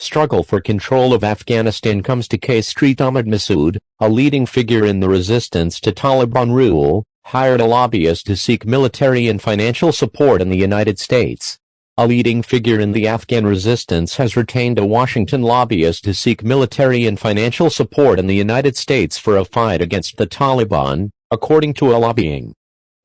struggle for control of Afghanistan comes to K Street. Ahmad Massoud, a leading figure in the resistance to Taliban rule, hired a lobbyist to seek military and financial support in the United States. A leading figure in the Afghan resistance has retained a Washington lobbyist to seek military and financial support in the United States for a fight against the Taliban, according to a lobbying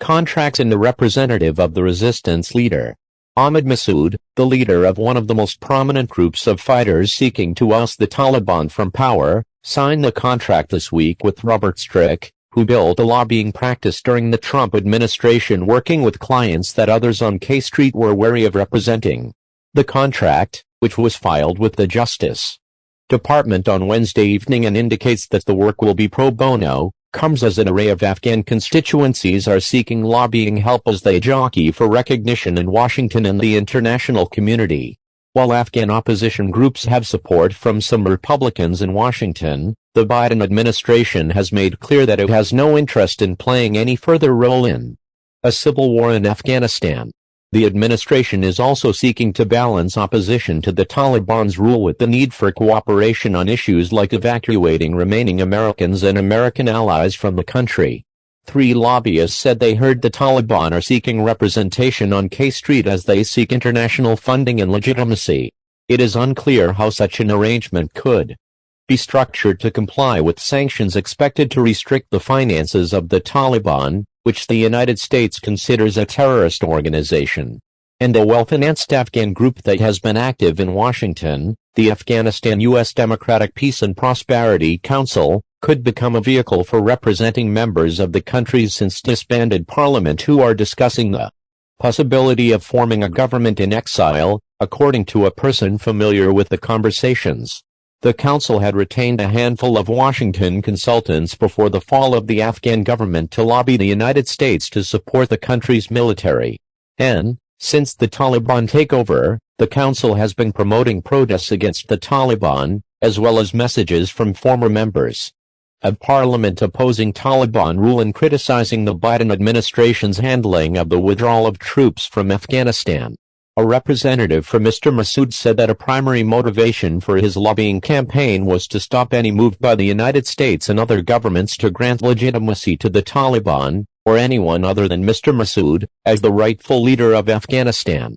contract and a representative of the resistance leader. Ahmad Massoud, the leader of one of the most prominent groups of fighters seeking to oust the Taliban from power, signed the contract this week with Robert Strick, who built a lobbying practice during the Trump administration working with clients that others on K Street were wary of representing. The contract, which was filed with the Justice Department on Wednesday evening and indicates that the work will be pro bono, comes as an array of Afghan constituencies are seeking lobbying help as they jockey for recognition in Washington and the international community. While Afghan opposition groups have support from some Republicans in Washington, the Biden administration has made clear that it has no interest in playing any further role in a civil war in Afghanistan. The administration is also seeking to balance opposition to the Taliban's rule with the need for cooperation on issues like evacuating remaining Americans and American allies from the country. 3 lobbyists said they heard the Taliban are seeking representation on K Street as they seek international funding and legitimacy. It is unclear how such an arrangement could be structured to comply with sanctions expected to restrict the finances of the Taliban, which the United States considers a terrorist organization, and a well-financed Afghan group that has been active in Washington. The Afghanistan U.S. Democratic Peace and Prosperity Council could become a vehicle for representing members of the country's since disbanded parliament who are discussing the possibility of forming a government in exile, according to a person familiar with the conversations. The council had retained a handful of Washington consultants before the fall of the Afghan government to lobby the United States to support the country's military. And, since the Taliban takeover, the council has been promoting protests against the Taliban, as well as messages from former members of parliament opposing Taliban rule and criticizing the Biden administration's handling of the withdrawal of troops from Afghanistan. A representative for Mr. Massoud said that a primary motivation for his lobbying campaign was to stop any move by the United States and other governments to grant legitimacy to the Taliban, or anyone other than Mr. Massoud, as the rightful leader of Afghanistan.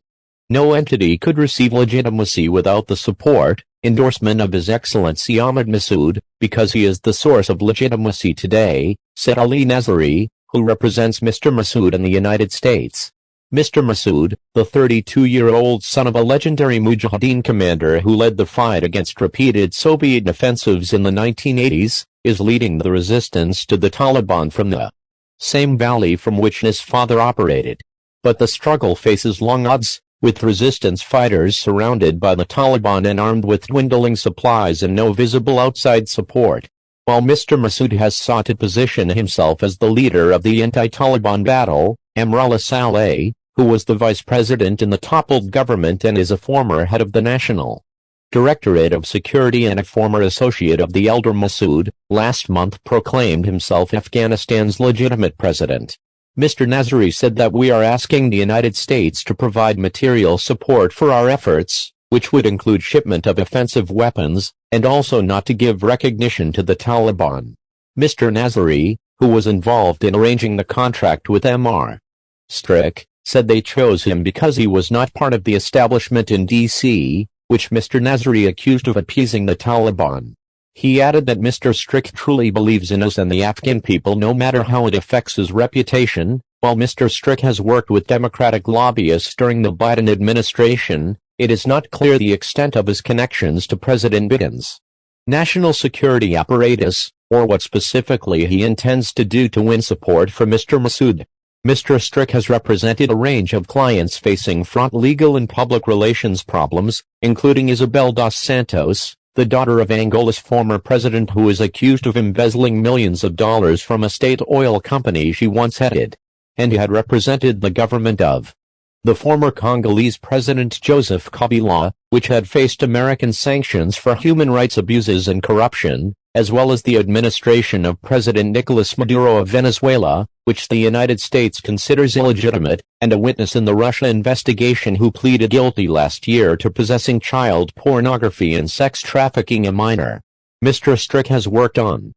No entity could receive legitimacy without the support, endorsement of His Excellency Ahmad Massoud, because he is the source of legitimacy today, said Ali Nazari, who represents Mr. Massoud in the United States. Mr. Massoud, the 32-year-old son of a legendary Mujahideen commander who led the fight against repeated Soviet offensives in the 1980s, is leading the resistance to the Taliban from the same valley from which his father operated. But the struggle faces long odds, with resistance fighters surrounded by the Taliban and armed with dwindling supplies and no visible outside support. While Mr. Massoud has sought to position himself as the leader of the anti-Taliban battle, Amrullah Saleh, who was the vice president in the toppled government and is a former head of the National Directorate of Security and a former associate of the elder Massoud, last month proclaimed himself Afghanistan's legitimate president. Mr. Nazari said that we are asking the United States to provide material support for our efforts, which would include shipment of offensive weapons, and also not to give recognition to the Taliban. Mr. Nazari, who was involved in arranging the contract with Mr. Strick, said they chose him because he was not part of the establishment in D.C., which Mr. Nazari accused of appeasing the Taliban. He added that Mr. Strick truly believes in us and the Afghan people no matter how it affects his reputation. While Mr. Strick has worked with Democratic lobbyists during the Biden administration, it is not clear the extent of his connections to President Biden's national security apparatus, or what specifically he intends to do to win support for Mr. Massoud. Mr. Strick has represented a range of clients facing fraught legal and public relations problems, including Isabel dos Santos, the daughter of Angola's former president who is accused of embezzling millions of dollars from a state oil company she once headed, and he had represented the government of the former Congolese President Joseph Kabila, which had faced American sanctions for human rights abuses and corruption. as well as the administration of President Nicolas Maduro of Venezuela, which the United States considers illegitimate, and a witness in the Russia investigation who pleaded guilty last year to possessing child pornography and sex trafficking a minor. Mr. Strick has worked on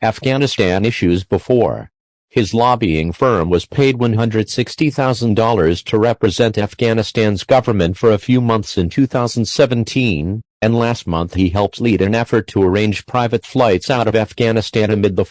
Afghanistan issues before. His lobbying firm was paid $160,000 to represent Afghanistan's government for a few months in 2017, and last month he helped lead an effort to arrange private flights out of Afghanistan amid the